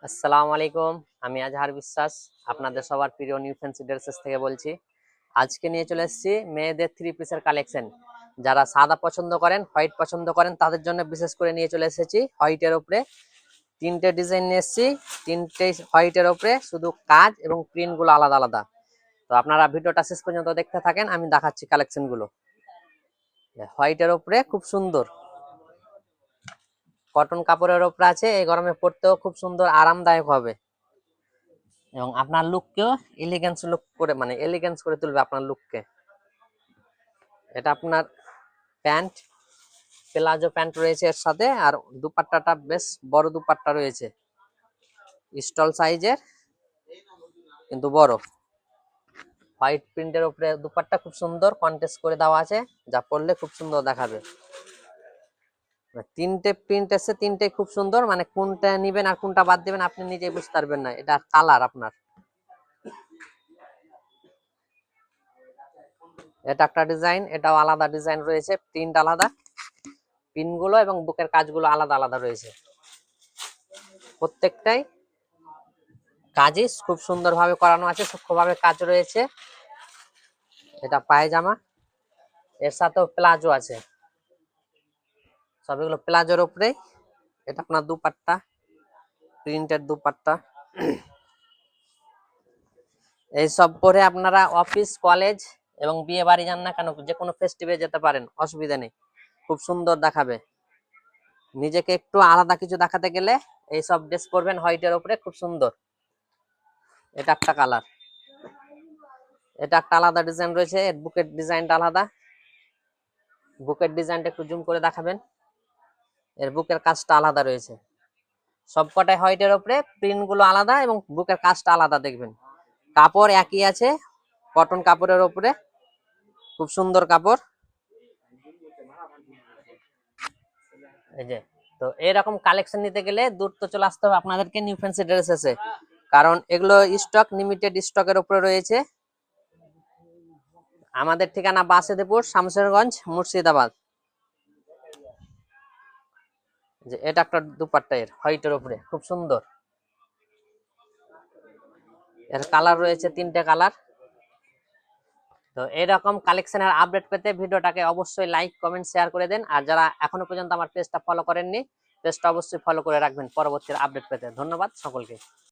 আসসালামু আলাইকুম। আমি আজহার বিশ্বাস, আপনাদের সবার প্রিয় নিউ ফ্যান্সি ড্রেসেস থেকে বলছি। আজকে নিয়ে চলে এসেছি মেয়েদের থ্রি পিসের কালেকশন। যারা সাদা পছন্দ করেন, হোয়াইট পছন্দ করেন, তাদের জন্য বিশেষ করে নিয়ে চলে এসেছি হোয়াইটের উপরে তিনটে ডিজাইন নিয়ে এসেছি। তিনটে হোয়াইটের উপরে, শুধু কাজ এবং প্রিন্টগুলো আলাদা আলাদা। তো আপনারা ভিডিওটা শেষ পর্যন্ত দেখতে থাকেন, আমি দেখাচ্ছি কালেকশনগুলো। হোয়াইটের উপরে খুব সুন্দর কটন কাপড়ের উপরে আছে, এই গরমে পরতেও খুব সুন্দর আরামদায়ক হবে এবং আপনার লুককেও এলিগেন্স লুক করে, মানে এলিগেন্স করে তুলবে আপনার লুককে। এটা আপনার প্যান্ট, প্লাজো প্যান্ট রয়েছে এর সাথে, আর দুপাট্টাটা বেশ বড় দুপাট্টা রয়েছে, স্টল সাইজের কিন্তু বড়। হোয়াইট প্রিন্টের উপরে দুপাট্টা খুব সুন্দর কন্ট্রাস্ট করে দেওয়া আছে, যা পরলে খুব সুন্দর দেখাবে। তিনটে প্রিন্ট আছে, তিনটে খুব সুন্দর, মানে কোনটা নিবেন আর কোনটা বাদ দিবেন আপনি নিজেই বুঝতে পারবেন না। এটা কালার আপনার, এটা একটা ডিজাইন, এটাও আলাদা ডিজাইন রয়েছে, প্রিন্ট আলাদা, পিনগুলো এবং বুকের কাজগুলো আলাদা আলাদা রয়েছে। প্রত্যেকটাই কাজই খুব সুন্দরভাবে করানো আছে, সূক্ষ্মভাবে কাজ রয়েছে। এটা পায়জামা, এর সাথেও প্লাজো আছে, সবগুলো প্লাজোর উপরে। এটা আপনার দুপাট্টা, প্রিন্টের দুপাট্টা। এইসব পরে আপনারা অফিস, কলেজ এবং বিয়ে বাড়ি যান না কেন, যে কোনো ফেস্টিভ্যালে যেতে পারেন, অসুবিধা নেই, খুব সুন্দর দেখাবে। নিজেকে একটু আলাদা কিছু দেখাতে গেলে এইসব ড্রেস পরবেন হোয়াইটের উপরে, খুব সুন্দর। এটা একটা কালার, এটা একটা আলাদা ডিজাইন রয়েছে, এর বুকের ডিজাইনটা আলাদা। বুকের ডিজাইনটা একটু জুম করে দেখাবেন, এর বুকের কাজটা আলাদা রয়েছে। সবকটাই হোয়াইটের উপরে, প্রিন্ট গুলো আলাদা এবং বুকের কাজটা আলাদা। দেখবেন কাপড় একই আছে, কটন কাপড়ের উপরে, খুব সুন্দর কাপড়। এই যে, তো এরকম কালেকশন নিতে গেলে দূর তো চলে আসতে হবে আপনাদেরকে নিউ ফ্যান্সি ড্রেসেসে, কারণ এগুলো স্টক লিমিটেড স্টকের উপরে রয়েছে। আমাদের ঠিকানা বাসেদেপুর, শামশেরগঞ্জ, মুর্শিদাবাদ। যে এটা একটা দুপাট্টা, এর হোয়াইটের উপরে খুব সুন্দর। এর কালার রয়েছে তিনটে কালার। তো এরকম কালেকশনের আপডেট পেতে ভিডিওটাকে অবশ্যই লাইক, কমেন্ট, শেয়ার করে দেন। আর যারা এখনো পর্যন্ত আমার পেজটা ফলো করেননি, পেজটা অবশ্যই ফলো করে রাখবেন পরবর্তী আপডেট পেতে। ধন্যবাদ সকলকে।